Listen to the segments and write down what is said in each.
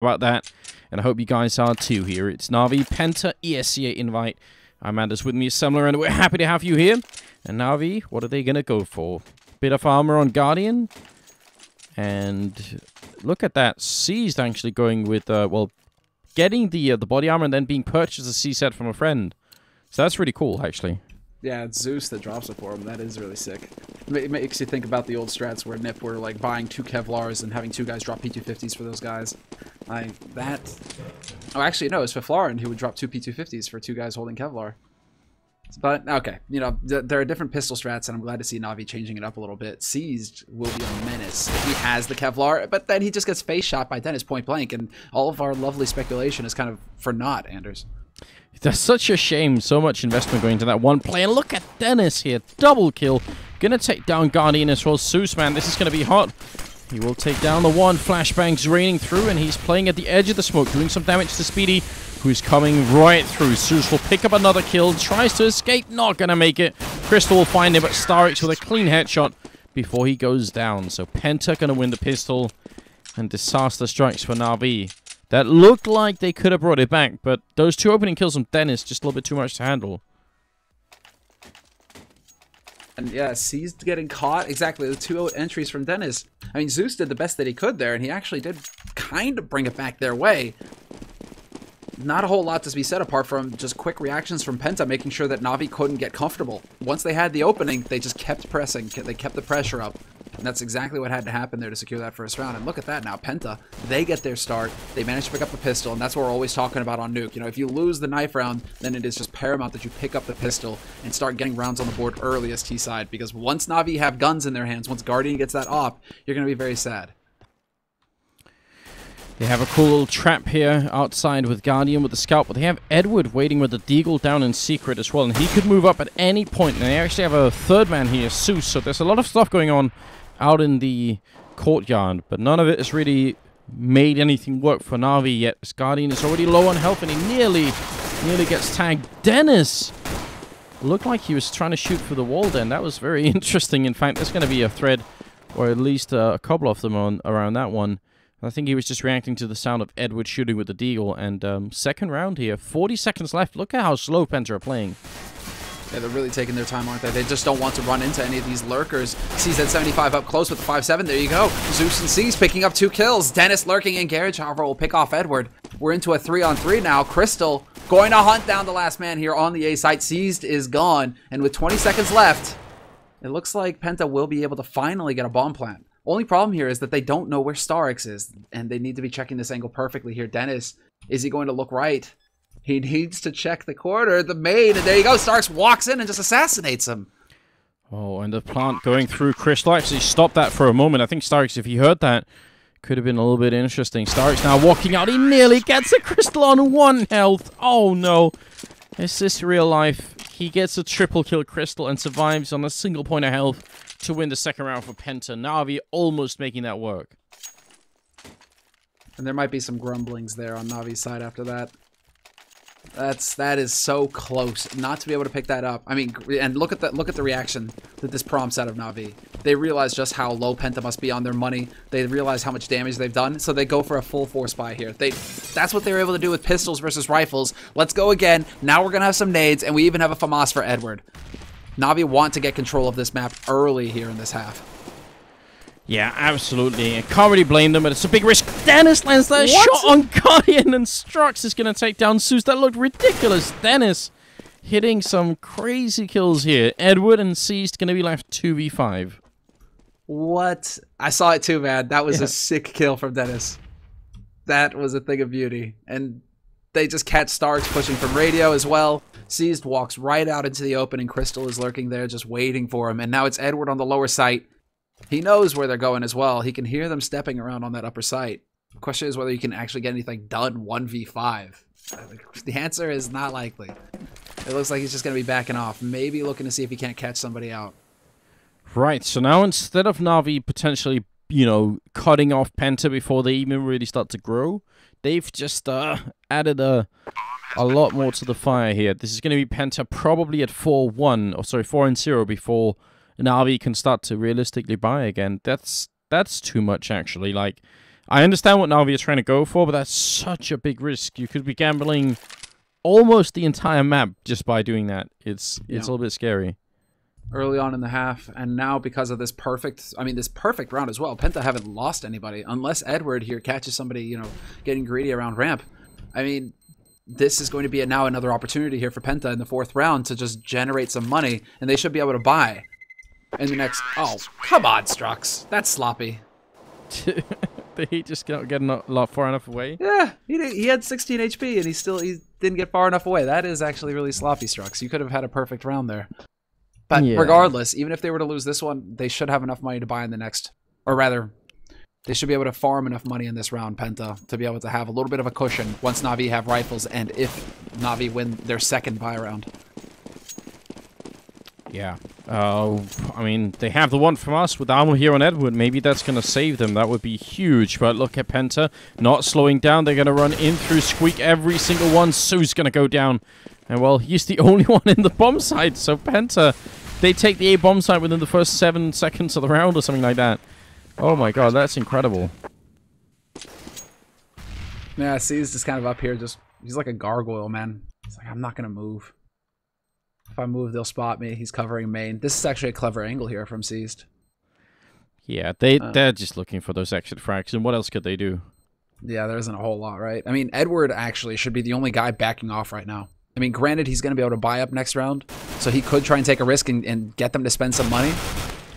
about that, and I hope you guys are too here. It's Na'Vi, Penta, ESEA invite. I'm Anders, with me is Semmler, and we're happy to have you here. And Na'Vi, what are they going to go for? Bit of armor on Guardian. And look at that. Seized actually going with, well, getting the body armor and then being purchased a C set from a friend. So that's really cool, actually. Yeah, it's Zeus that drops it for him. That is really sick. It makes you think about the old strats where Nip were like buying 2 Kevlars and having 2 guys drop P250s for those guys. Like that. Oh, actually, no, it's Fiflarin who would drop 2 P250s for 2 guys holding Kevlar. But, okay, you know, there are different pistol strats, and I'm glad to see Na'Vi changing it up a little bit. Seized will be a menace if he has the Kevlar, but then he just gets face shot by Dennis point blank, and all of our lovely speculation is kind of for naught, Anders. That's such a shame. So much investment going into that one play. And look at Dennis here. Double kill. Gonna take down Guardian as well. Zeus, man, this is gonna be hot. He will take down the one. Flashbangs raining through, and he's playing at the edge of the smoke, doing some damage to Speedy, who's coming right through. Zeus will pick up another kill. Tries to escape. Not gonna make it. Crystal will find him, but Starix with a clean headshot before he goes down. So Penta gonna win the pistol. And disaster strikes for Na'Vi. That looked like they could have brought it back, but those 2 opening kills from Dennis, just a little bit too much to handle. And yeah, Seized getting caught. Exactly, the 2 entries from Dennis. I mean, Zeus did the best that he could there, and he actually did kind of bring it back their way. Not a whole lot to be said apart from just quick reactions from Penta, making sure that Na'Vi couldn't get comfortable. Once they had the opening, they just kept pressing. They kept the pressure up. And that's exactly what had to happen there to secure that first round. And look at that now. Penta, they get their start. They manage to pick up the pistol, and that's what we're always talking about on Nuke. You know, if you lose the knife round, then it is just paramount that you pick up the pistol and start getting rounds on the board earliest T-side. Because once Na'Vi have guns in their hands, once Guardian gets that op, you're going to be very sad. They have a cool little trap here outside with Guardian with the Scout, but they have Edward waiting with the Deagle down in secret as well, and he could move up at any point. And they actually have a third man here, Zeus, so there's a lot of stuff going on out in the courtyard, but none of it has really made anything work for Na'Vi yet. This Guardian is already low on health, and he nearly gets tagged. Dennis looked like he was trying to shoot through the wall then. That was very interesting. In fact, there's going to be a thread, or at least a couple of them around that one. I think he was just reacting to the sound of Edward shooting with the Deagle. And second round here, 40 seconds left. Look at how slow Penta are playing. Yeah, they're really taking their time, aren't they? They just don't want to run into any of these lurkers. Seized at 75 up close with the 5-7. There you go. Zeus and Seized picking up 2 kills. Dennis lurking in Garage, however, will pick off Edward. We're into a 3-on-3 now. Crystal going to hunt down the last man here on the A site. Seized is gone. And with 20 seconds left, it looks like Penta will be able to finally get a bomb plant. Only problem here is that they don't know where Starix is, and they need to be checking this angle perfectly here. Dennis, is he going to look right? He needs to check the corner, the main, and there you go. Starix walks in and just assassinates him. Oh, and the plant going through. Crystal actually stopped that for a moment. I think Starix, if he heard that, could have been a little bit interesting. Starix now walking out. He nearly gets a Crystal on 1 health. Oh, no. Is this real life? He gets a triple kill Crystal and survives on a single point of health to win the second round for Penta. Na'Vi almost making that work. And there might be some grumblings there on Navi's side after that. That is so close not to be able to pick that up. I mean, and look at the reaction that this prompts out of Na'Vi. They realize just how low Penta must be on their money. They realize how much damage they've done, so they go for a full force buy here. That's what they were able to do with pistols versus rifles. Let's go again. Now we're gonna have some nades, and we even have a FAMAS for Edward. Na'Vi want to get control of this map early here in this half. Yeah, absolutely. I can't really blame them, but it's a big risk. Dennis lands that shot on Guardian, and Strux is going to take down Zeus. That looked ridiculous. Dennis hitting some crazy kills here. Edward and Seized going to be left 2v5. What? I saw it too, man. That was a sick kill from Dennis. That was a thing of beauty. And they just catch Starks pushing from radio as well. Seized walks right out into the open, and Crystal is lurking there just waiting for him. And now it's Edward on the lower site. He knows where they're going as well. He can hear them stepping around on that upper site. The question is whether you can actually get anything done 1v5. The answer is not likely. It looks like he's just going to be backing off. Maybe looking to see if he can't catch somebody out. Right, so now instead of Na'Vi potentially, you know, cutting off Penta before they even really start to grow, they've just added a lot more to the fire here. This is going to be Penta probably at 4-1, or sorry, 4-0 before Na'Vi can start to realistically buy again. That's too much, actually. Like, I understand what Na'Vi is trying to go for, but that's such a big risk. You could be gambling almost the entire map just by doing that. It's a little bit scary. Early on in the half, and now because of this perfect round as well, Penta haven't lost anybody, unless Edward here catches somebody, you know, getting greedy around ramp. I mean, this is going to be now another opportunity here for Penta in the 4th round to just generate some money, and they should be able to buy in the next... Oh, come on, Strux. That's sloppy. Did he just get far enough away? Yeah, he had 16 HP, and he didn't get far enough away. That is actually really sloppy, Strux. You could have had a perfect round there. But regardless, even if they were to lose this one, they should have enough money to buy in the next. Or rather, they should be able to farm enough money in this round, Penta, to be able to have a little bit of a cushion once Na'Vi have rifles and if Na'Vi win their 2nd buy round. Yeah. I mean, they have the one from us with armor here on Edward. Maybe that's going to save them. That would be huge. But look at Penta not slowing down. They're going to run in through Squeak every single one. Sue's going to go down. And, well, he's the only one in the bomb site. So Penta, they take the A bomb site within the first 7 seconds of the round or something like that. Oh, my God. That's incredible. Yeah, C's just kind of up here. He's like a gargoyle, man. He's like, I'm not going to move. If I move, they'll spot me. He's covering main. This is actually a clever angle here from Seized. Yeah, they're just looking for those exit frags, and what else could they do? Yeah, there isn't a whole lot, right? I mean, Edward actually should be the only guy backing off right now. I mean, granted, he's going to be able to buy up next round, so he could try and take a risk and get them to spend some money.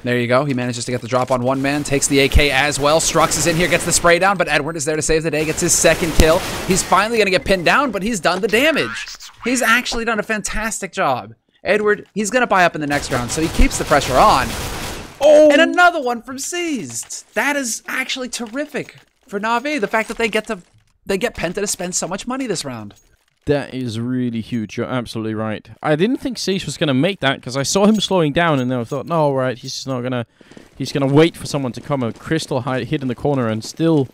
There you go. He manages to get the drop on one man, takes the AK as well. Strux is in here, gets the spray down, but Edward is there to save the day, gets his 2nd kill. He's finally going to get pinned down, but he's done the damage. He's actually done a fantastic job. Edward, he's going to buy up in the next round, so he keeps the pressure on. Oh! And another one from Seized. That is actually terrific for Na'Vi. The fact that they get Penta to spend so much money this round. That is really huge. You're absolutely right. I didn't think Seized was going to make that because I saw him slowing down, and then I thought, no, right, he's not going to... He's going to wait for someone to come. A Crystal hid in the corner and still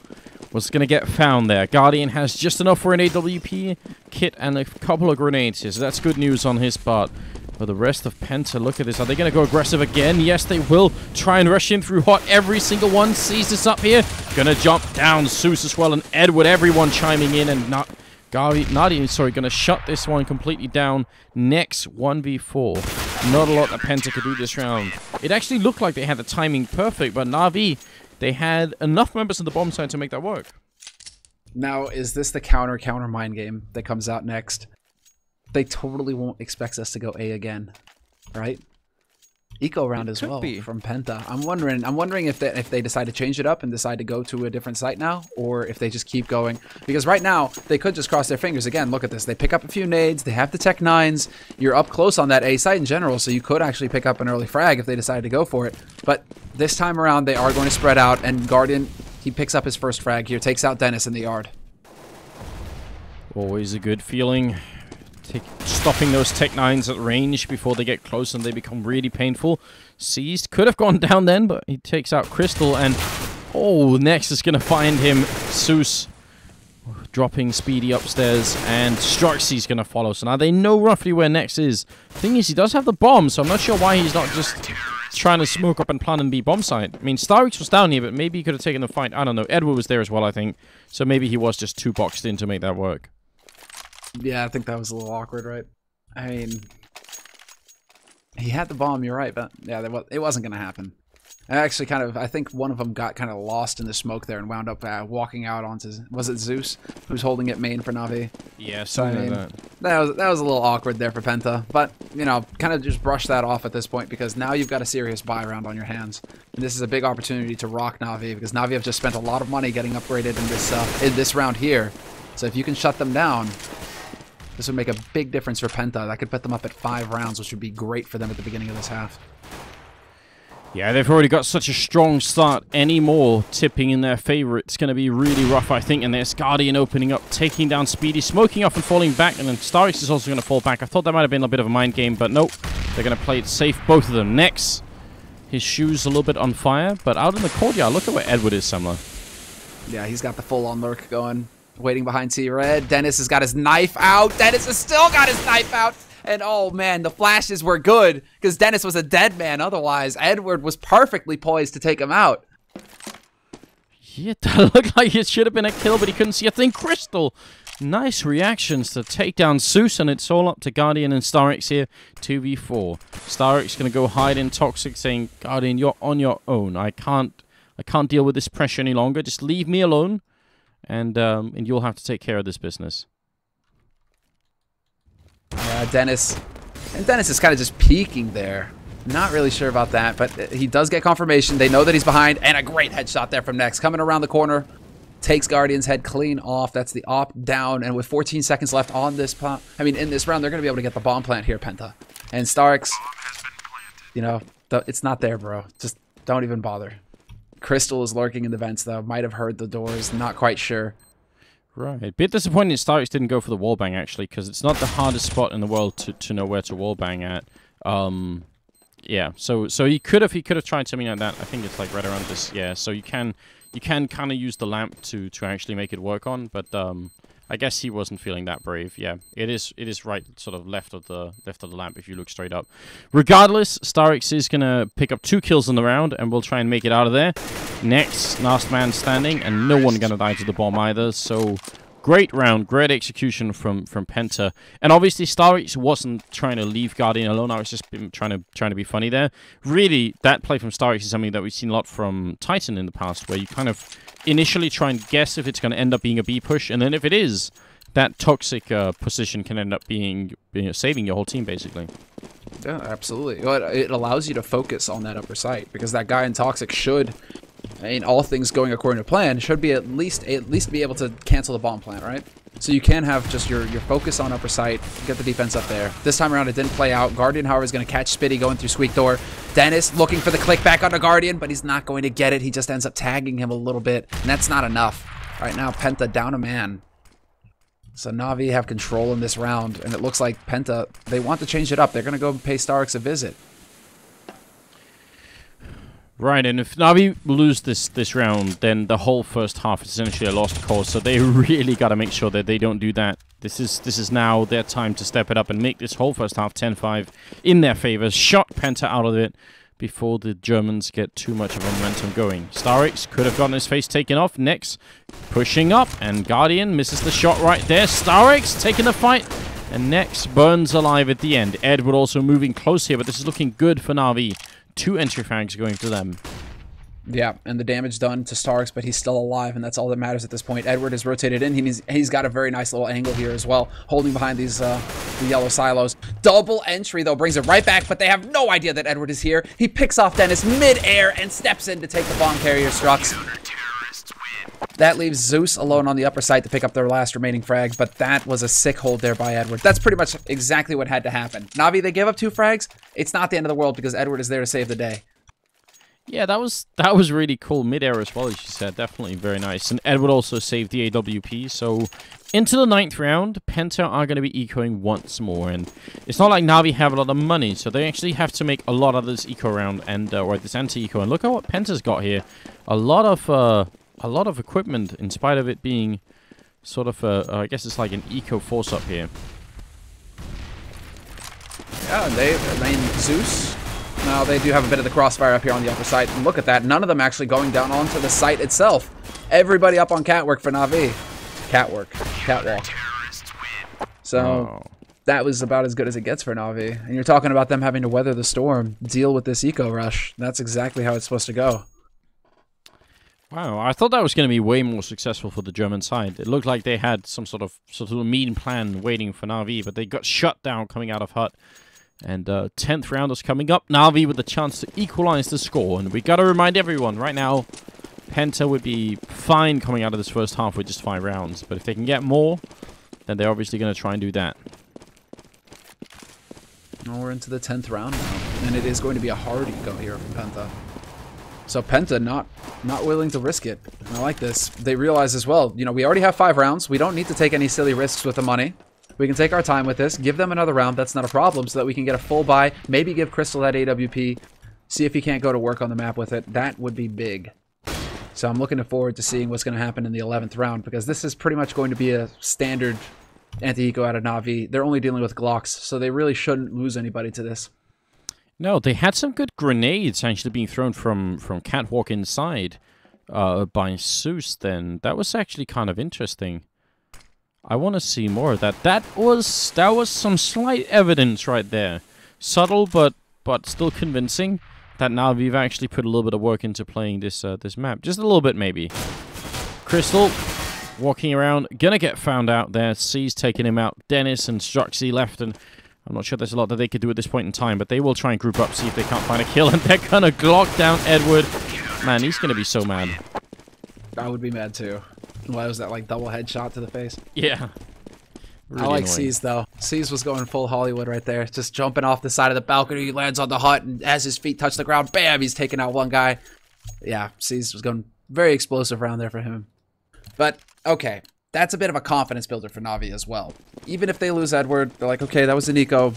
was going to get found there. Guardian has just enough for an AWP kit and a couple of grenades here, so that's good news on his part. But the rest of Penta, look at this. Are they going to go aggressive again? Yes, they will. Try and rush in through hot. Every single one sees this up here. Gonna jump down. Zeus as well, and Edward. Everyone chiming in, and gonna shut this one completely down. Next 1v4. Not a lot that Penta could do this round. It actually looked like they had the timing perfect, but Na'Vi, they had enough members in the bomb site to make that work. Now, is this the counter mind game that comes out next? They totally won't expect us to go A again, right? Eco round as well from Penta. I'm wondering if they decide to change it up and decide to go to a different site now, or if they just keep going. Because right now they could just cross their fingers again. Look at this. They pick up a few nades. They have the Tech 9s. You're up close on that A site in general, so you could actually pick up an early frag if they decide to go for it. But this time around, they are going to spread out, and Guardian, he picks up his first frag here, takes out Dennis in the yard. Always a good feeling. Stopping those Tech 9s at range before they get close and they become really painful. Seized could have gone down then, but he takes out Crystal, and oh, Nex is going to find him. Zeus dropping Speedy upstairs, and Struxy's going to follow. So now they know roughly where Nex is. The thing is, he does have the bomb, so I'm not sure why he's not just trying to smoke up and plant and B bomb site. I mean, Starix was down here, but maybe he could have taken the fight. I don't know. Edward was there as well, I think. So maybe he was just too boxed in to make that work. Yeah, I think that was a little awkward, right? I mean, he had the bomb, you're right, but yeah, it wasn't going to happen. Actually, I think one of them got kind of lost in the smoke there and wound up walking out onto, was it Zeus, who's holding it main for Na'Vi? Yeah, so I mean, that was a little awkward there for Penta, but, you know, kind of just brush that off at this point, because now you've got a serious buy round on your hands. And this is a big opportunity to rock Na'Vi, because Na'Vi have just spent a lot of money getting upgraded in this round here. So if you can shut them down, this would make a big difference for Penta. That could put them up at 5 rounds, which would be great for them at the beginning of this half. Yeah, they've already got such a strong start. Any more tipping in their favor, it's going to be really rough, I think. And there's Guardian opening up, taking down Speedy, smoking off and falling back. And then Starix is also going to fall back. I thought that might have been a bit of a mind game, but nope. They're going to play it safe, both of them. Next, his shoe's a little bit on fire, but out in the courtyard, look at where Edward is, Semmler. Yeah, he's got the full-on lurk going. Waiting behind T-Red. Dennis has got his knife out. Dennis has still got his knife out. And oh man, the flashes were good because Dennis was a dead man otherwise. Edward was perfectly poised to take him out. Yeah, that looked like it should have been a kill, but he couldn't see a thing. Crystal, nice reactions to take down Zeus, and it's all up to Guardian and Starix here, 2v4. Starix going to go hide in Toxic, saying, Guardian, you're on your own. I can't deal with this pressure any longer. Just leave me alone, and you'll have to take care of this business. Yeah, Dennis. And Dennis is kind of just peeking there. Not really sure about that, but he does get confirmation. They know that he's behind, and a great headshot there from Nex. Coming around the corner, takes Guardian's head clean off. That's the op down, and with 14 seconds left on this in this round, they're going to be able to get the bomb plant here, Penta. And Starix, you know, it's not there, bro. Just don't even bother. Crystal is lurking in the vents, though. Might have heard the doors. Not quite sure. Right. A bit disappointing Starix didn't go for the wallbang, actually, because it's not the hardest spot in the world to know where to wallbang at. Yeah, so he could have tried something like that. I think it's like right around this. Yeah, so you can kind of use the lamp to actually make it work on, but I guess he wasn't feeling that brave. Yeah, it is right sort of left of the lamp if you look straight up. Regardless, Starix is gonna pick up 2 kills in the round, and we'll try and make it out of there. Next, last man standing, and no one gonna die to the bomb either. So. Great round, great execution from Penta, and obviously Starix wasn't trying to leave Guardian alone. I was just trying to be funny there. Really, that play from Starix is something that we've seen a lot from Titan in the past, where you kind of initially try and guess if it's going to end up being a B push, and then if it is, that Toxic position can end up being saving your whole team basically. Yeah, absolutely. It allows you to focus on that upper site because that guy in Toxic should. I mean, all things going according to plan, should be at least be able to cancel the bomb plant, right? So you can have just your focus on upper site, get the defense up there. This time around, it didn't play out. Guardian, however, is going to catch Spitty going through Squeak Door. Dennis looking for the click back onto Guardian, but he's not going to get it. He just ends up tagging him a little bit, and that's not enough. Right now, Penta down a man. So Na'Vi have control in this round, and it looks like Penta, they want to change it up. They're going to go pay Starix a visit. Right, and if Na'Vi lose this round, then the whole first half is essentially a lost cause. So they really got to make sure that they don't do that. This is now their time to step it up and make this whole first half 10-5 in their favor. Shot Penta out of it before the Germans get too much of a momentum going. Starix could have gotten his face taken off. Next, pushing up, and Guardian misses the shot right there. Starix taking the fight, and Next burns alive at the end. Edward also moving close here, but this is looking good for Na'Vi. 2 entry frags going to them. Yeah, and the damage done to Starix, but he's still alive, and that's all that matters at this point. Edward is rotated in. He's got a very nice little angle here as well, holding behind these the yellow silos. Double entry, though, brings it right back, but they have no idea that Edward is here. He picks off Dennis mid-air and steps in to take the bomb carrier Strux. That leaves Zeus alone on the upper side to pick up their last remaining frags, but that was a sick hold there by Edward. That's pretty much exactly what had to happen. Na'Vi, they gave up 2 frags. It's not the end of the world because Edward is there to save the day. Yeah, that was really cool. Mid-air as well, as you said. Definitely very nice. And Edward also saved the AWP, so into the 9th round, Penta are going to be ecoing once more. And it's not like Na'Vi have a lot of money, so they actually have to make a lot of this eco round, and or this anti-eco. And look at what Penta's got here. A lot of equipment, in spite of it being sort of I guess it's like an eco force up here. Yeah, I mean, Zeus. Now they do have a bit of the crossfire up here on the upper side. And look at that. None of them actually going down onto the site itself. Everybody up on catwork for Na'Vi. Catwalk. So that was about as good as it gets for Na'Vi. And you're talking about them having to weather the storm, deal with this eco rush. That's exactly how it's supposed to go. Wow, I thought that was going to be way more successful for the German side. It looked like they had some sort of mean plan waiting for Na'Vi, but they got shut down coming out of Hut. And 10th round is coming up. Na'Vi with the chance to equalize the score. And we got to remind everyone, right now, Penta would be fine coming out of this first half with just 5 rounds. But if they can get more, then they're obviously going to try and do that. Well, we're into the 10th round now. And it is going to be a hard eco here from Penta. So Penta not willing to risk it. I like this. They realize as well, you know, we already have 5 rounds. We don't need to take any silly risks with the money. We can take our time with this, give them another round. That's not a problem, so that we can get a full buy. Maybe give Crystal that AWP. See if he can't go to work on the map with it. That would be big. So I'm looking forward to seeing what's going to happen in the 11th round, because this is pretty much going to be a standard anti-eco out of Na'Vi. They're only dealing with Glocks, so they really shouldn't lose anybody to this. No, they had some good grenades actually being thrown from Catwalk inside. by Zeus then. That was actually kind of interesting. I want to see more of that. That was some slight evidence right there. Subtle, but still convincing that now we've actually put a little bit of work into playing this this map. Just a little bit, maybe. Crystal walking around, gonna get found out there. C's taking him out. Dennis and Struxy left, and I'm not sure there's a lot that they could do at this point in time, but they will try and group up, see if they can't find a kill, and they're gonna Glock down Edward. Man, he's gonna be so mad. I would be mad too. Why was that, like, double headshot to the face? Yeah. Really I like annoying. C's, though. C's was going full Hollywood right there. Just jumping off the side of the balcony. He lands on the hut, and as his feet touch the ground, bam, he's taking out one guy. Yeah, C's was going very explosive round there for him. But, okay, that's a bit of a confidence builder for Na'Vi as well. Even if they lose Edward, they're like, okay, that was an eco.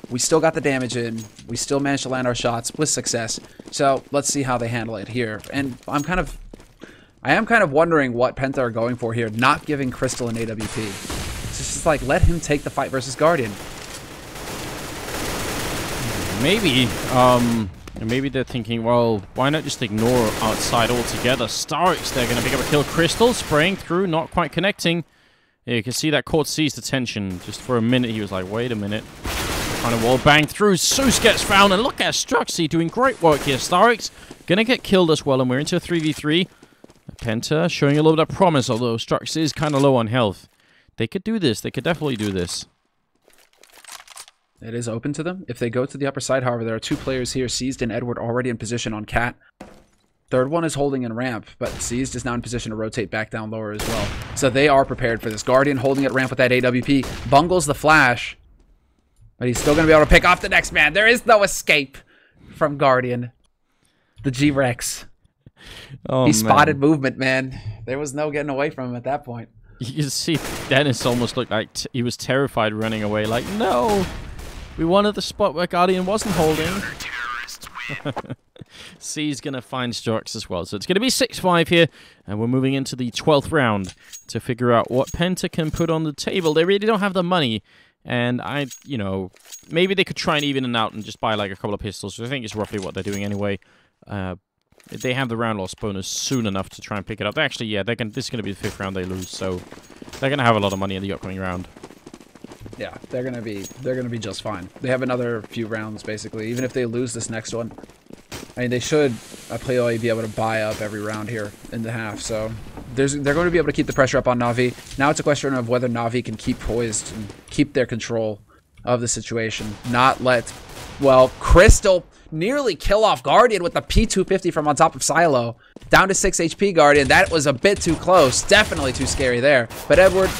We still got the damage in. We still managed to land our shots with success. So, let's see how they handle it here. And I am kind of wondering what Penta are going for here, not giving Crystal an AWP. It's just like, let him take the fight versus Guardian. Maybe. Maybe they're thinking, well, why not just ignore outside altogether? Starix, they're going to pick up a kill. Crystal spraying through, not quite connecting. Yeah, you can see that caught C's attention. Just for a minute, he was like, wait a minute. Trying to wall bang through. Zeus gets found, and look at Struxy doing great work here. Starix going to get killed as well, and we're into a 3v3. Penta showing a little bit of promise, although Strux is kind of low on health. They could do this. They could definitely do this. It is open to them. If they go to the upper side, however, there are two players here, Seized and Edward, already in position on Cat. Third one is holding in ramp, but Seized is now in position to rotate back down lower as well. So they are prepared for this. Guardian holding at ramp with that AWP. Bungles the flash. But he's still going to be able to pick off the next man. There is no escape from Guardian. The G-Rex. Oh, he spotted movement, man. There was no getting away from him at that point. You can see Dennis almost looked like he was terrified running away. Like, no! We wanted the spot where Guardian wasn't holding. C's going to find Strux as well. So it's going to be 6-5 here. And we're moving into the 12th round to figure out what Penta can put on the table. They really don't have the money. And you know, maybe they could try and even it out and just buy like a couple of pistols. I think it's roughly what they're doing anyway. They have the round loss bonus soon enough to try and pick it up. Actually, yeah, this is going to be the 5th round they lose, so they're going to have a lot of money in the upcoming round. Yeah, they're gonna be just fine. They have another few rounds basically. Even if they lose this next one, I mean, they should a priori be able to buy up every round here in the half. So they're going to be able to keep the pressure up on Na'Vi. Now it's a question of whether Na'Vi can keep poised and keep their control of the situation. Not let, well, Crystal nearly kill off Guardian with the P250 from on top of Silo. Down to 6 HP Guardian. That was a bit too close. Definitely too scary there. But Edward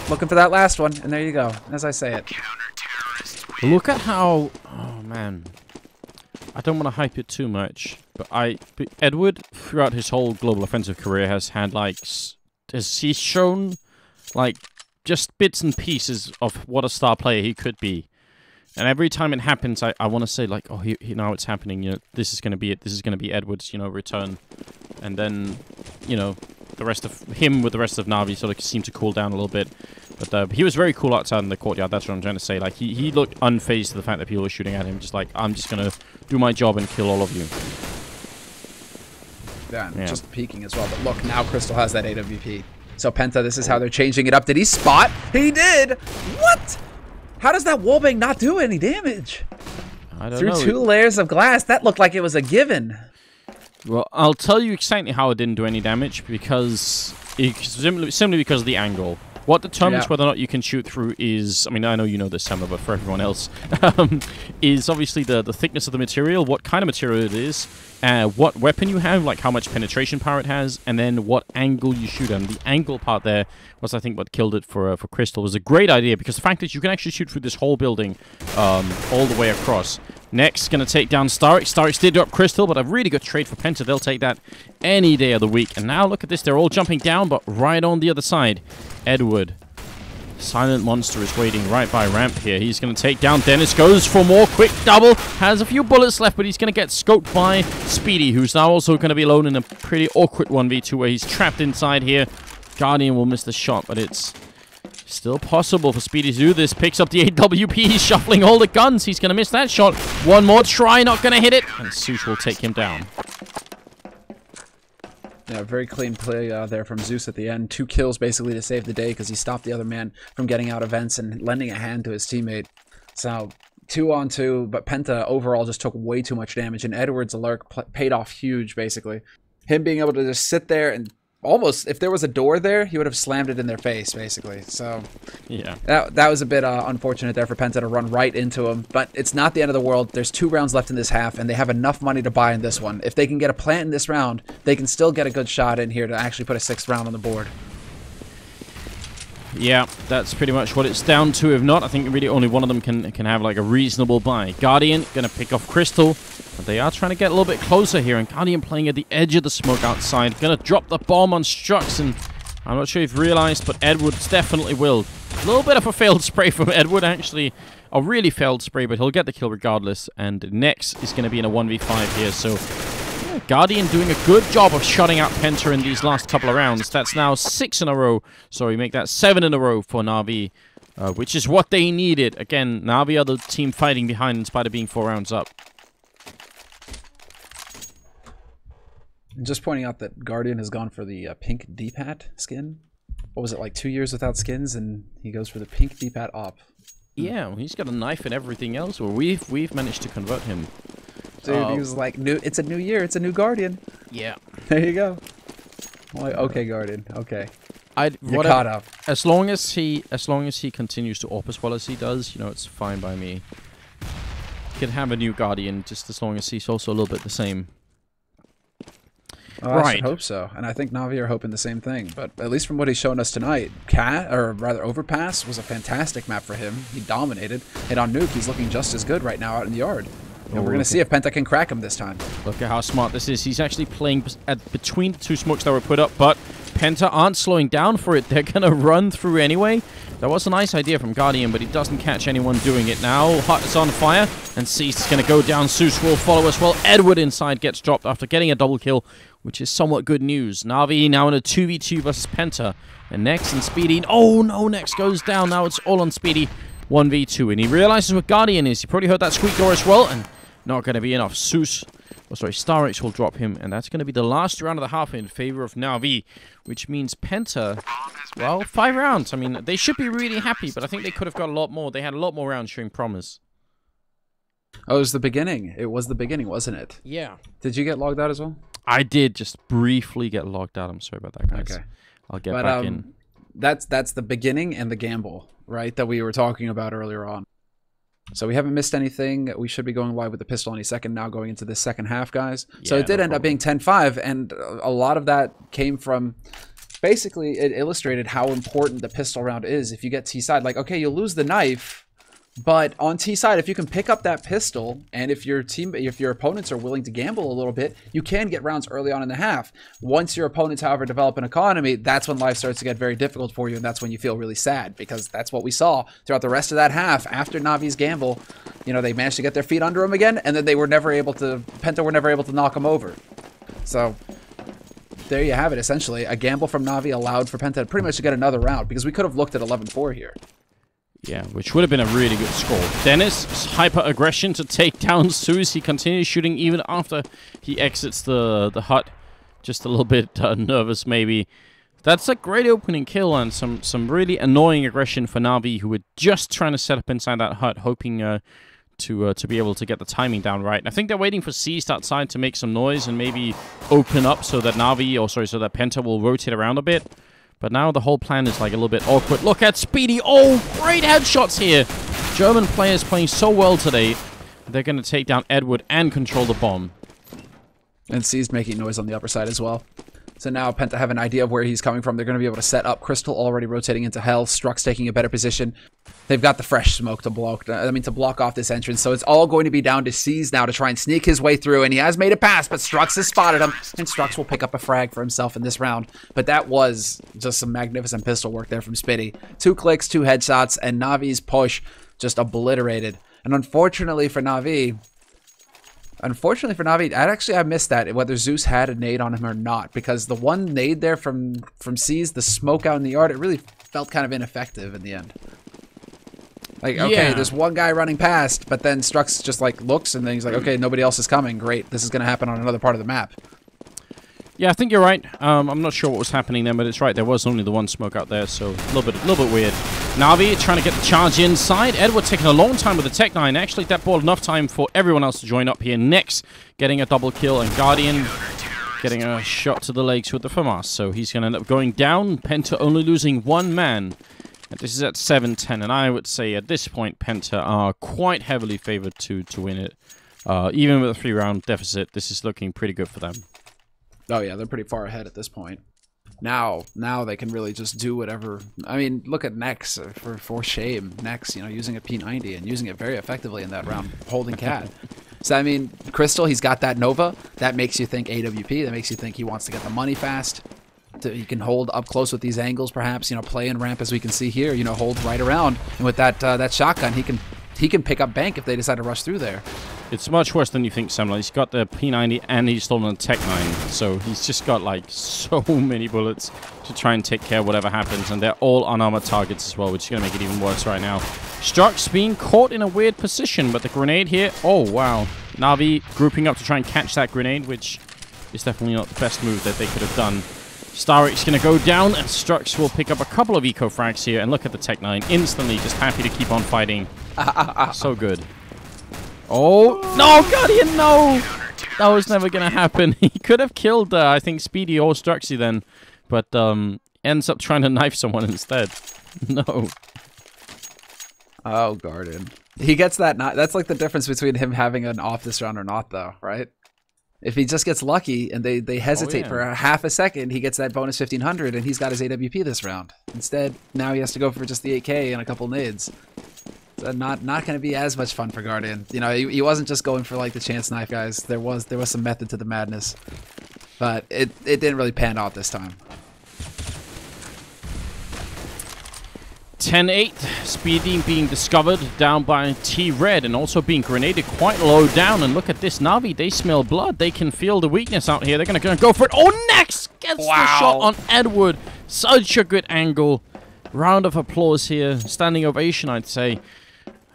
looking for that last one, and there you go, as I say it. Look at how... Oh, man. I don't want to hype it too much, but Edward, throughout his whole global offensive career, has had, like... He's shown, like, just bits and pieces of what a star player he could be. And every time it happens, I want to say, like, oh, now it's happening, you know, this is going to be it. This is going to be Edward's, you know, return. And then, you know, the rest of him with the rest of Na'Vi sort of seemed to cool down a little bit. But he was very cool outside in the courtyard, that's what I'm trying to say. Like, he looked unfazed to the fact that people were shooting at him. Just like, I'm just going to do my job and kill all of you. Yeah, just peeking as well. But look, now Crystal has that AWP. So Penta, this is how they're changing it up. Did he spot? He did! What? How does that wallbang not do any damage? I don't know. Through 2 layers of glass, that looked like it was a given. Well, I'll tell you exactly how it didn't do any damage, because simply because of the angle. What determines whether or not you can shoot through is, I mean, I know you know this, Semmler, but for everyone else, is obviously the thickness of the material, what kind of material it is, what weapon you have, like how much penetration power it has, and then what angle you shoot at. And the angle part there was, I think, what killed it for Crystal. It was a great idea, because the fact that you can actually shoot through this whole building all the way across. Next, going to take down Starix. Starix did drop Crystal, but a really good trade for Penta. They'll take that any day of the week. And now look at this. They're all jumping down, but right on the other side, Edward. Silent Monster is waiting right by ramp here. He's going to take down Dennis. Goes for more. Quick double. Has a few bullets left, but he's going to get scoped by Speedy, who's now also going to be alone in a pretty awkward 1v2 where he's trapped inside here. Guardian will miss the shot, but it's still possible for Speedy to do this. Picks up the AWP. He's shuffling all the guns. He's going to miss that shot. One more try. Not going to hit it. And Sush will take him down. Yeah, very clean play there from Zeus at the end. 2 kills basically to save the day because he stopped the other man from getting out of vents and lending a hand to his teammate. So 2 on 2, but Penta overall just took way too much damage, and Edward's alert paid off huge, basically. Him being able to just sit there and almost, if there was a door there, he would have slammed it in their face, basically. So yeah, that was a bit unfortunate there for Penta to run right into him. But it's not the end of the world. There's 2 rounds left in this half, and they have enough money to buy in this one. If they can get a plant in this round, they can still get a good shot in here to actually put a 6th round on the board. Yeah, that's pretty much what it's down to. If not, I think really only one of them can have like a reasonable buy. Guardian gonna pick off Crystal, but they are trying to get a little bit closer here. And Guardian playing at the edge of the smoke outside, gonna drop the bomb on Strux. And I'm not sure if you've realized, but Edwards definitely will. A little bit of a failed spray from Edward, actually, a really failed spray, but he'll get the kill regardless. And next is gonna be in a 1v5 here, so. Guardian doing a good job of shutting out Penta in these last couple of rounds. That's now 6 in a row. Sorry, make that 7 in a row for Na'Vi, which is what they needed. Again, Na'Vi are the team fighting behind in spite of being 4 rounds up. Just pointing out that Guardian has gone for the pink D-Pat skin. What was it, like 2 years without skins, and he goes for the pink D-Pat op. Yeah, well, he's got a knife and everything else. Well, we've managed to convert him. Dude, he was like, it's a new year, it's a new Guardian. Yeah. There you go. I'm like, okay, Guardian, okay. You're caught up. As long as he continues to AWP as well as he does, you know, it's fine by me. He can have a new Guardian just as long as he's also a little bit the same. Well, I should hope so, and I think Na'Vi are hoping the same thing. But at least from what he's shown us tonight, Overpass was a fantastic map for him. He dominated, and on Nuke, he's looking just as good right now out in the yard. And we're going to see if Penta can crack him this time. Look at how smart this is. He's actually playing between the 2 smokes that were put up, but Penta aren't slowing down for it. They're going to run through anyway. That was a nice idea from Guardian, but he doesn't catch anyone doing it. Now Hut is on fire, and Cease is going to go down. Zeus will follow as well. Edward inside gets dropped after getting a double kill, which is somewhat good news. Na'Vi now in a 2v2 versus Penta. And Nex and Speedy. Oh no, Nex goes down. Now it's all on Speedy. 1v2, and he realizes what Guardian is. He probably heard that squeak door as well, and not going to be enough. Starrix will drop him, and that's going to be the last round of the half in favor of Na'Vi, which means Penta, well, 5 rounds. I mean, they should be really happy, but I think they could have got a lot more. They had a lot more rounds showing promise. Oh, it was the beginning. It was the beginning, wasn't it? Yeah. Did you get logged out as well? I did just briefly get logged out. I'm sorry about that, guys. Okay. I'll get back in. That's the beginning and the gamble, right, that we were talking about earlier on. So we haven't missed anything. We should be going live with the pistol any second now going into this second half, guys. Yeah, so it did end up being 10-5, and a lot of that came from... Basically, it illustrated how important the pistol round is if you get T-side. Like, okay, you'll lose the knife, but on T-side, if you can pick up that pistol, and if your opponents are willing to gamble a little bit, you can get rounds early on in the half. Once your opponents, however, develop an economy, that's when life starts to get very difficult for you, and that's when you feel really sad, because that's what we saw throughout the rest of that half. After Na'Vi's gamble, you know, they managed to get their feet under him again, and then they were never able to, Penta were never able to knock him over. So there you have it, essentially. A gamble from Na'Vi allowed for Penta pretty much to get another round, because we could have looked at 11-4 here. Yeah, which would have been a really good score. Dennis, hyper-aggression to take down Zeus. He continues shooting even after he exits the hut. Just a little bit nervous, maybe. That's a great opening kill and some really annoying aggression for Na'Vi, who were just trying to set up inside that hut, hoping to be able to get the timing down right. And I think they're waiting for Seized outside to make some noise and maybe open up so that so that Penta will rotate around a bit. But now the whole plan is like a little bit awkward. Look at Speedy. Oh, great headshots here. German players playing so well today. They're going to take down Edward and control the bomb. And C's making noise on the upper side as well. So now Penta have an idea of where he's coming from. They're going to be able to set up. Crystal already rotating into Hell. Strux taking a better position. They've got the fresh smoke to block off this entrance. So it's all going to be down to C's now to try and sneak his way through. And he has made a pass, but Strux has spotted him. And Strux will pick up a frag for himself in this round. But that was just some magnificent pistol work there from Spitty. 2 clicks, 2 headshots, and Navi's push just obliterated. And unfortunately for Na'Vi, I missed that, whether Zeus had a nade on him or not, because the one nade there from C's, the smoke out in the yard, it really felt kind of ineffective in the end. Like, okay, there's one guy running past, but then Strux just, like, looks, and then he's like, okay, nobody else is coming. Great, this is going to happen on another part of the map. Yeah, I think you're right. I'm not sure what was happening there, but it's right. There was only the one smoke out there, so a little bit weird. Na'Vi trying to get the charge inside. Edward taking a long time with the Tech 9. Actually, that bought enough time for everyone else to join up here. Next, getting a double kill, and Guardian getting a shot to the legs with the FAMAS. So he's going to end up going down. Penta only losing one man. And this is at 7-10, and I would say at this point, Penta are quite heavily favored to win it. Even with a 3-round deficit, this is looking pretty good for them. Oh yeah, they're pretty far ahead at this point. Now they can really just do whatever. I mean, look at Nex for shame. Nex, you know, using a P90 and using it very effectively in that round, holding Cat. So I mean, Crystal, he's got that Nova. That makes you think AWP. That makes you think he wants to get the money fast. He can hold up close with these angles, perhaps. You know, play in ramp as we can see here. You know, hold right around, and with that shotgun, he can pick up bank if they decide to rush through there. It's much worse than you think, Semmler. He's got the P90 and he's stolen a Tech 9. So he's just got, like, so many bullets to try and take care of whatever happens. And they're all unarmored targets as well, which is going to make it even worse right now. Strux being caught in a weird position, but the grenade here... Oh, wow. Na'Vi grouping up to try and catch that grenade, which is definitely not the best move that they could have done. Starrick's going to go down, and Strux will pick up a couple of eco frags here. And look at the Tech 9. Instantly just happy to keep on fighting. So good. Oh, no, Guardian, no! That was never going to happen. He could have killed, I think, Speedy or Struxy then, but ends up trying to knife someone instead. No. Oh, Guardian. He gets that. That's like the difference between him having an off this round or not, though, right? If he just gets lucky and they hesitate for a half a second, he gets that bonus 1500 and he's got his AWP this round. Instead, now he has to go for just the 8K and a couple nades. Not going to be as much fun for Guardian. You know, he wasn't just going for like the chance knife, guys. There was some method to the madness, but it didn't really pan out this time. 10-8, Speedy being discovered down by T-Red and also being grenaded quite low down. And look at this, Na'Vi, they smell blood. They can feel the weakness out here. They're going to go for it. Oh, Nex gets the shot on Edward. Such a good angle. Round of applause here. Standing ovation, I'd say.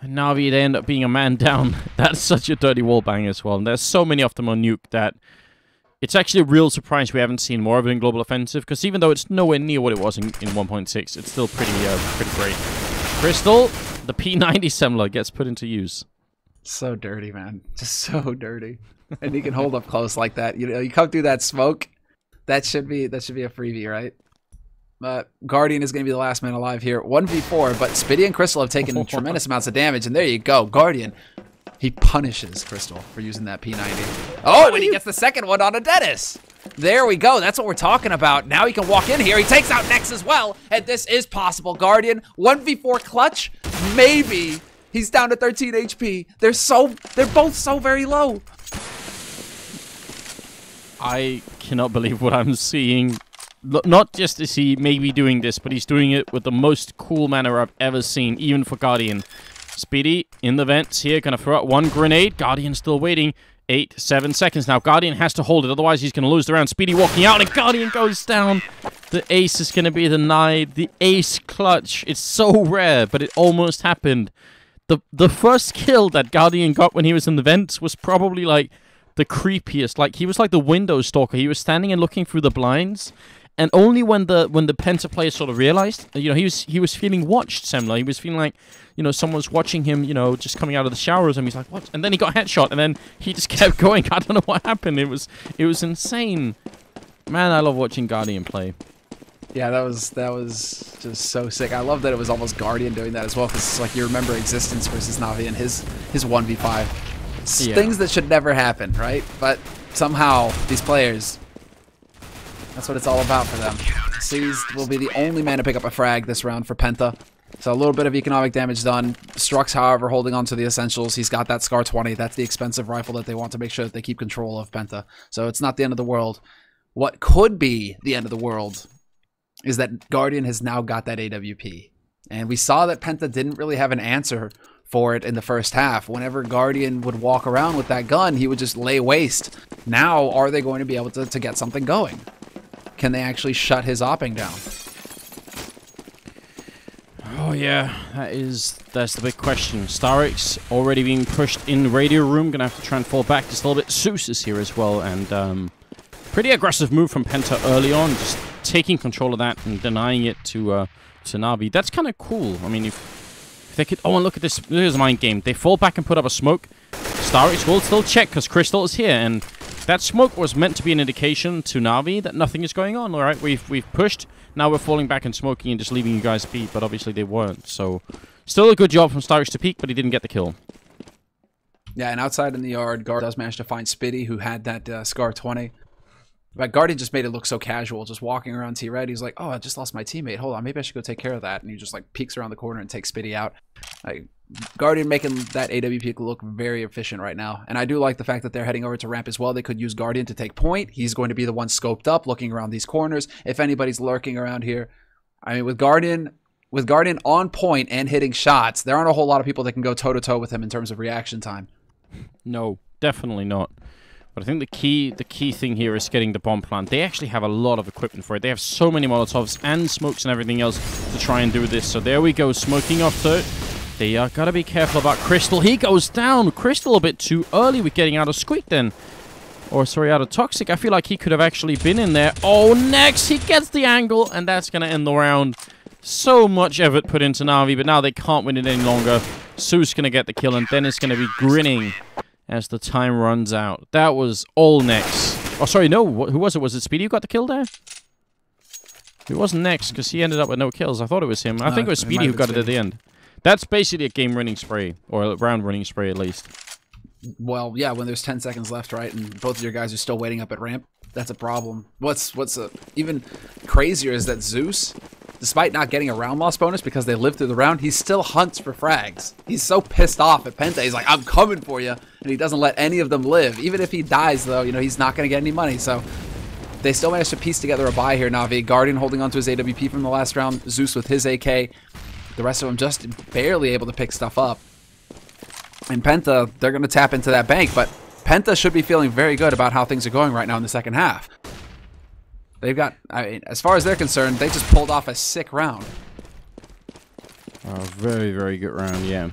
Na'Vi, they end up being a man down. That's such a dirty wallbang as well. And there's so many of them on Nuke that it's actually a real surprise we haven't seen more of it in Global Offensive, because even though it's nowhere near what it was in 1.6, it's still pretty great. Crystal, the P90 Semmler gets put into use. So dirty, man. Just so dirty. And he can hold up close like that. You know, you come through that smoke, that should be a freebie, right? Guardian is going to be the last man alive here. 1v4, but Spitty and Crystal have taken tremendous amounts of damage, and there you go. Guardian, he punishes Crystal for using that P90. Oh, and he gets the second one on a Dennis. There we go. That's what we're talking about. Now he can walk in here. He takes out Nex as well, and this is possible. Guardian, 1v4 clutch? Maybe. He's down to 13 HP. They're both so very low. I cannot believe what I'm seeing. Not just is he maybe doing this, but he's doing it with the most cool manner I've ever seen, even for Guardian. Speedy in the vents here, gonna throw out one grenade. Guardian still waiting. 7 seconds now. Guardian has to hold it, otherwise he's gonna lose the round. Speedy walking out, and Guardian goes down. The ace is gonna be denied. The ace clutch. It's so rare, but it almost happened. The first kill that Guardian got when he was in the vents was probably like the creepiest. Like, he was like the window stalker. He was standing and looking through the blinds. And only when the Penta player sort of realized, you know, he was feeling watched, Semmler. He was feeling like, you know, someone's watching him, you know, just coming out of the showers, and he's like, what? And then he got a headshot, and then he just kept going. I don't know what happened. It was insane. Man, I love watching Guardian play. Yeah, that was just so sick. I love that it was almost Guardian doing that as well, because it's like you remember Existence versus Na'Vi and his 1v5. Yeah. Things that should never happen, right? But somehow these players, that's what it's all about for them. Seized will be the only man to pick up a frag this round for Penta. So a little bit of economic damage done. Strux, however, holding on to the essentials. He's got that Scar 20. That's the expensive rifle that they want to make sure that they keep control of Penta. So it's not the end of the world. What could be the end of the world is that Guardian has now got that AWP. And we saw that Penta didn't really have an answer for it in the first half. Whenever Guardian would walk around with that gun, he would just lay waste. Now, are they going to be able to get something going? Can they actually shut his opping down? Oh yeah, that's the big question. Starrick's already being pushed in radio room, gonna have to try and fall back just a little bit. Zeus is here as well, and Pretty aggressive move from Penta early on, just taking control of that and denying it to Na'Vi. That's kind of cool. I mean, if they could... Oh, and look at this. Here's a mind game. They fall back and put up a smoke. Starix will still check because Crystal is here, and that smoke was meant to be an indication to Na'Vi that nothing is going on. All right, we've pushed. Now we're falling back and smoking and just leaving you guys be, but obviously they weren't. So, still a good job from Starix to peek, but he didn't get the kill. Yeah, and outside in the yard, Guard does manage to find Spitty, who had that Scar 20. But Guardian just made it look so casual, just walking around T-Red. He's like, oh, I just lost my teammate. Hold on, maybe I should go take care of that. And he just like peeks around the corner and takes Spitty out. Like, Guardian making that AWP look very efficient right now. And I do like the fact that they're heading over to ramp as well. They could use Guardian to take point. He's going to be the one scoped up, looking around these corners. If anybody's lurking around here. I mean, with Guardian on point and hitting shots, there aren't a whole lot of people that can go toe-to-toe with him in terms of reaction time. No, definitely not. But I think the key thing here is getting the bomb plant. They actually have a lot of equipment for it. They have so many Molotovs and smokes and everything else to try and do this. So there we go, smoking off third. They gotta be careful about Crystal. He goes down. Crystal a bit too early with getting out of Squeak then. Or, sorry, out of Toxic. I feel like he could have actually been in there. Oh, next he gets the angle, and that's gonna end the round. So much effort put into Na'Vi, but now they can't win it any longer. Sue's gonna get the kill, and Dennis gonna be grinning as the time runs out. That was all Nex. Oh, sorry, no. Who was it? Was it Speedy who got the kill there? It wasn't Nex, because he ended up with no kills. I thought it was him. I think it was Speedy who got it at the end. That's basically a game-winning spray, or a round-winning spray at least. Well, yeah, when there's 10 seconds left, right, and both of your guys are still waiting up at ramp, that's a problem. What's even crazier is that Zeus, despite not getting a round loss bonus because they lived through the round, he still hunts for frags. He's so pissed off at Penta. He's like, I'm coming for you, and he doesn't let any of them live. Even if he dies, though, you know, he's not going to get any money, so they still managed to piece together a buy here. Na'Vi, Guardian holding onto his AWP from the last round, Zeus with his AK, the rest of them just barely able to pick stuff up. And Penta, they're going to tap into that bank, but Penta should be feeling very good about how things are going right now in the second half. They've got, I mean, as far as they're concerned, they just pulled off a sick round. Very, very good round, yeah.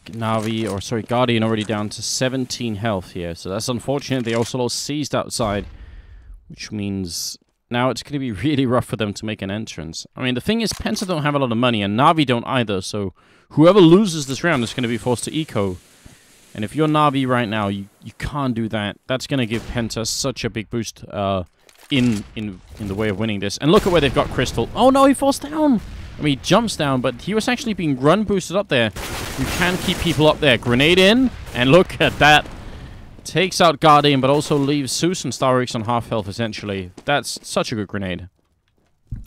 Na'Vi, or sorry, Guardian already down to 17 health here, so that's unfortunate. They also lost Seized outside, which means now it's going to be really rough for them to make an entrance. I mean, the thing is, Penta don't have a lot of money, and Na'Vi don't either, so whoever loses this round is going to be forced to eco. And if you're Na'Vi right now, you can't do that. That's going to give Penta such a big boost in the way of winning this. And look at where they've got Crystal. Oh no, he falls down. I mean, he jumps down, but he was actually being run boosted up there. You can keep people up there. Grenade in, and look at that. Takes out Guardian, but also leaves Zeus and Starix on half health, essentially. That's such a good grenade.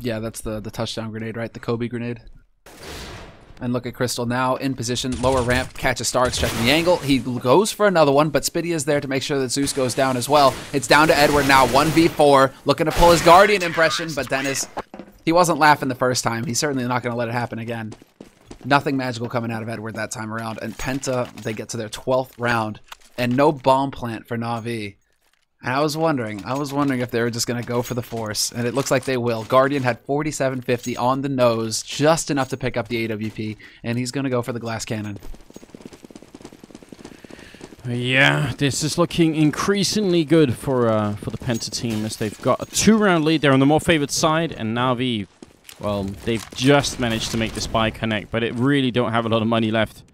Yeah, that's the touchdown grenade, right? The Kobe grenade. And look at Crystal now in position, lower ramp, catches Starks, checking the angle. He goes for another one, but Spitty is there to make sure that Zeus goes down as well. It's down to Edward now, 1v4, looking to pull his Guardian impression, but Dennis, he wasn't laughing the first time. He's certainly not going to let it happen again. Nothing magical coming out of Edward that time around. And Penta, they get to their 12th round, and no bomb plant for Na'Vi. And I was wondering if they were just going to go for the force, and it looks like they will. Guardian had 4750 on the nose, just enough to pick up the AWP, and he's going to go for the glass cannon. Yeah, this is looking increasingly good for the Penta team, as they've got a 2-round lead. They're on the more favored side, and Na'Vi, well, they've just managed to make the spy connect, but it really don't have a lot of money left.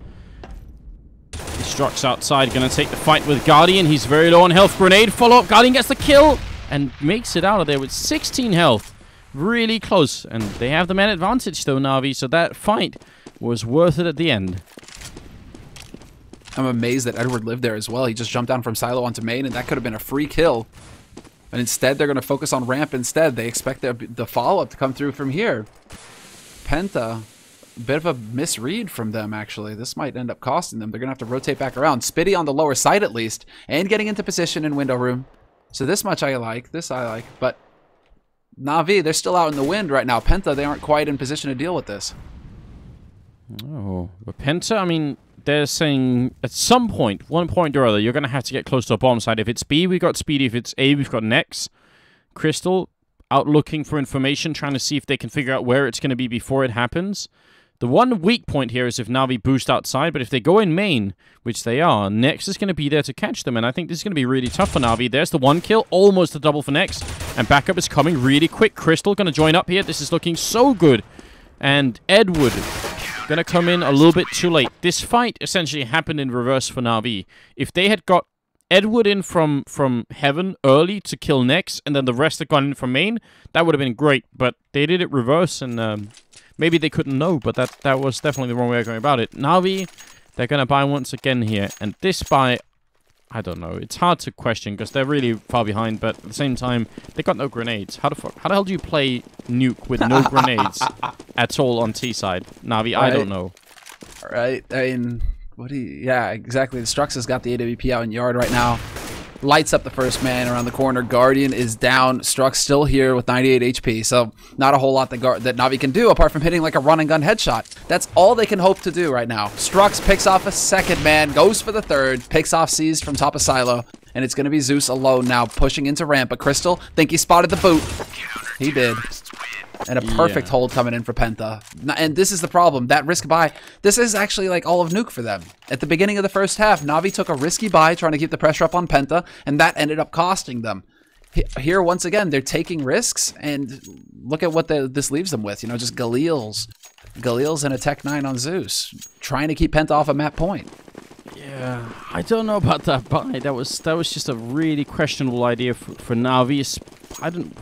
Struck's outside, gonna take the fight with Guardian. He's very low on health. Grenade, follow up. Guardian gets the kill and makes it out of there with 16 health. Really close. And they have the man advantage though, Na'Vi, so that fight was worth it at the end. I'm amazed that Edward lived there as well. He just jumped down from silo onto main, and that could have been a free kill. And instead, they're going to focus on ramp instead. They expect the follow-up to come through from here. Penta, a bit of a misread from them, actually. This might end up costing them. They're going to have to rotate back around. Spitty on the lower side, at least, and getting into position in window room. So this much I like. This I like. But Na'Vi, they're still out in the wind right now. Penta, they aren't quite in position to deal with this. Oh, but Penta, I mean, they're saying at some point, one point or other, you're going to have to get close to a bomb site. If it's B, we've got Speedy. If it's A, we've got Nex. Crystal, out looking for information, trying to see if they can figure out where it's going to be before it happens. The one weak point here is if Na'Vi boost outside, but if they go in main, which they are, Nex is going to be there to catch them, and I think this is going to be really tough for Na'Vi. There's the one kill, almost a double for Nex, and backup is coming really quick. Crystal going to join up here. This is looking so good, and Edward going to come in a little bit too late. This fight essentially happened in reverse for Na'Vi. If they had got Edward in from heaven early to kill Nex, and then the rest had gone in from main, that would have been great, but they did it reverse, and maybe they couldn't know, but that was definitely the wrong way of going about it. Na'Vi, they're going to buy once again here. And this buy, I don't know. It's hard to question because they're really far behind, but at the same time, they got no grenades. How the hell do you play Nuke with no grenades at all on T side? Na'Vi, I don't know. Right. I mean, yeah, exactly. The Strux has got the AWP out in yard right now. Lights up the first man around the corner. Guardian is down. Strux still here with 98 HP. So not a whole lot that Na'Vi can do apart from hitting like a run and gun headshot. That's all they can hope to do right now. Strux picks off a second man, goes for the third, picks off Seized from top of silo, and it's going to be Zeus alone now pushing into ramp. But Crystal, think he spotted the boot. He did. And a perfect hold coming in for Penta. And this is the problem. That risk buy, this is actually like all of Nuke for them. At the beginning of the first half, Na'Vi took a risky buy trying to keep the pressure up on Penta, and that ended up costing them. Here, once again, they're taking risks, and look at what this leaves them with. You know, just Galil's and a Tech 9 on Zeus, trying to keep Penta off a map point. Yeah, I don't know about that buy. That was just a really questionable idea for Na'Vi.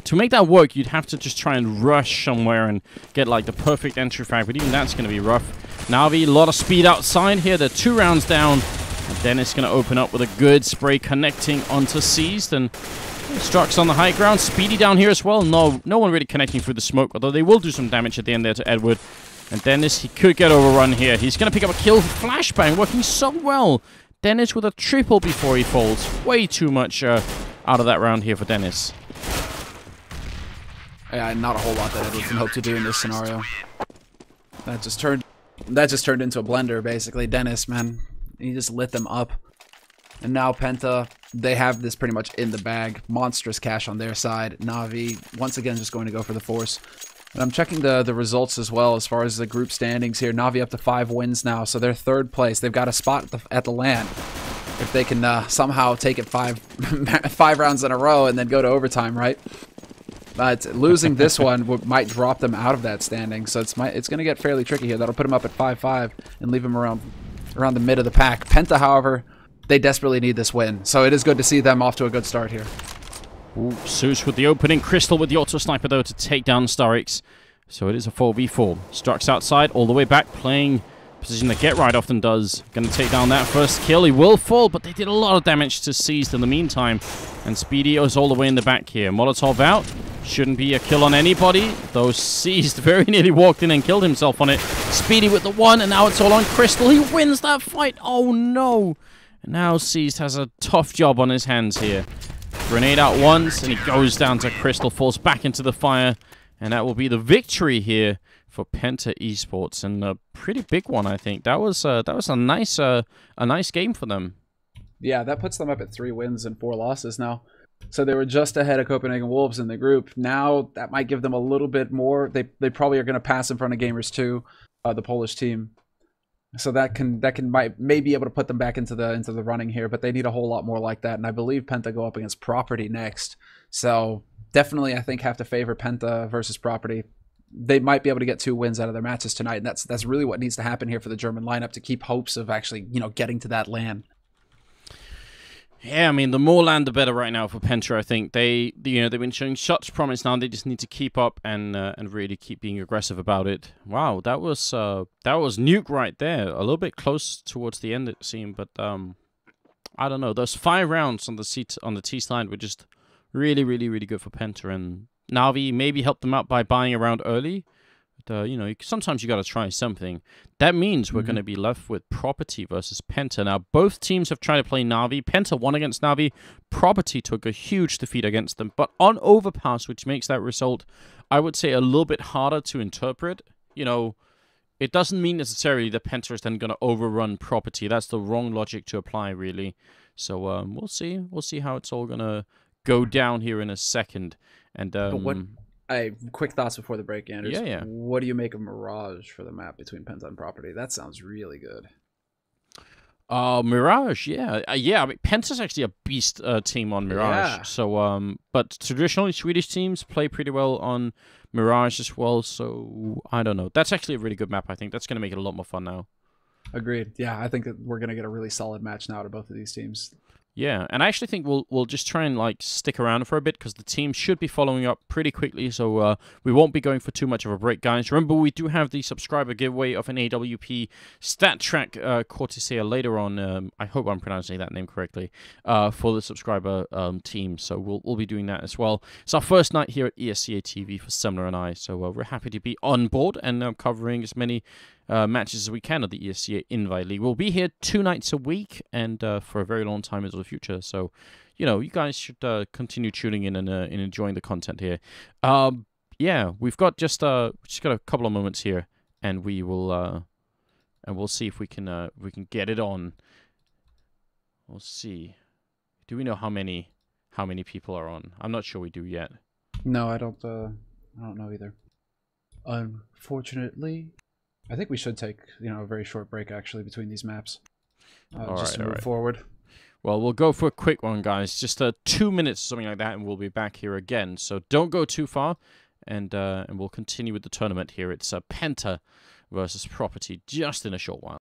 To make that work, you'd have to just try and rush somewhere and get like the perfect entry frag, but even that's going to be rough. Na'Vi, a lot of speed outside here. They're 2 rounds down, and Dennis going to open up with a good spray connecting onto Seized, and Strux on the high ground. Speedy down here as well. No one really connecting through the smoke, although they will do some damage at the end there to Edward. And Dennis, he could get overrun here. He's going to pick up a kill. Flashbang working so well. Dennis with a triple before he falls. Way too much out of that round here for Dennis. Yeah, not a whole lot that Edward can hope to do in this scenario. That just turned into a blender, basically. Dennis, man, he just lit them up. And now Penta, they have this pretty much in the bag. Monstrous cash on their side. Na'Vi, once again, just going to go for the force. And I'm checking the results as well as far as the group standings here. Na'Vi up to 5 wins now, so they're 3rd place. They've got a spot at the LAN. If they can somehow take it 5 rounds in a row and then go to overtime, right? But losing this one might drop them out of that standing, so it's going to get fairly tricky here. That'll put them up at 5-5 and leave them around the mid of the pack. Penta, however, they desperately need this win, so it is good to see them off to a good start here. Ooh, Zeus with the opening. Crystal with the auto sniper, though, to take down Starix. So it is a 4v4. Strux outside, all the way back, playing position that Get Right often does. Going to take down that first kill. He will fall, but they did a lot of damage to Seized in the meantime. And Speedy is all the way in the back here. Molotov out. Shouldn't be a kill on anybody, though Seized very nearly walked in and killed himself on it. Speedy with the 1, and now it's all on Crystal. He wins that fight. Oh, no. And now Seized has a tough job on his hands here. Grenade out once, and he goes down to Crystal, falls back into the fire, and that will be the victory here for Penta Esports, and a pretty big one, I think. That was a nice game for them. Yeah, that puts them up at 3 wins and 4 losses now. So they were just ahead of Copenhagen Wolves in the group. Now that might give them a little bit more. They probably are going to pass in front of Gamers 2, the Polish team. So that might be able to put them back into the running here, but they need a whole lot more like that. And I believe Penta go up against Property next. So definitely, I think, have to favor Penta versus Property. They might be able to get 2 wins out of their matches tonight, and that's really what needs to happen here for the German lineup to keep hopes of actually, you know, getting to that LAN. Yeah, I mean, the more land, the better right now for Penta. I think they've been showing such promise now. They just need to keep up and really keep being aggressive about it. Wow, that was Nuke right there. A little bit close towards the end, it seemed, but I don't know. Those 5 rounds on the T side were just really, really, really good for Penta, and Na'Vi maybe helped them out by buying around early. But, sometimes you got to try something. That means we're going to be left with Property versus Penta. Now, both teams have tried to play Na'Vi. Penta won against Na'Vi. Property took a huge defeat against them. But on Overpass, which makes that result, I would say, a little bit harder to interpret. You know, it doesn't mean necessarily that Penta is then going to overrun Property. That's the wrong logic to apply, really. So we'll see. We'll see how it's all going to go down here in a second. And Quick thoughts before the break, Anders. Yeah, yeah. What do you make of Mirage for the map between Penta and Property? That sounds really good. Mirage, yeah. Yeah, I mean, Penta's actually a beast team on Mirage. Yeah. So, but traditionally, Swedish teams play pretty well on Mirage as well. So, I don't know. That's actually a really good map, I think. That's going to make it a lot more fun now. Agreed. Yeah, I think that we're going to get a really solid match now to both of these teams. Yeah, and I actually think we'll just try and like stick around for a bit because the team should be following up pretty quickly, so we won't be going for too much of a break, guys. Remember, we do have the subscriber giveaway of an AWP stat track courtesy later on. I hope I'm pronouncing that name correctly for the subscriber team, so we'll be doing that as well. It's our first night here at ESEA TV for Semmler and I, so we're happy to be on board and covering as many matches as we can of the ESEA Invite League. We'll be here 2 nights a week and for a very long time into the future. So, you know, you guys should continue tuning in and enjoying the content here. Yeah, we've got just got a couple of moments here, and we'll see if we can get it on. We'll see. Do we know how many people are on? I'm not sure we do yet. No, I don't know either. Unfortunately. I think we should take, a very short break, actually, between these maps. Just to move forward. Well, we'll go for a quick one, guys. Just 2 minutes or something like that, and we'll be back here again. So don't go too far, and we'll continue with the tournament here. It's Penta versus Property just in a short while.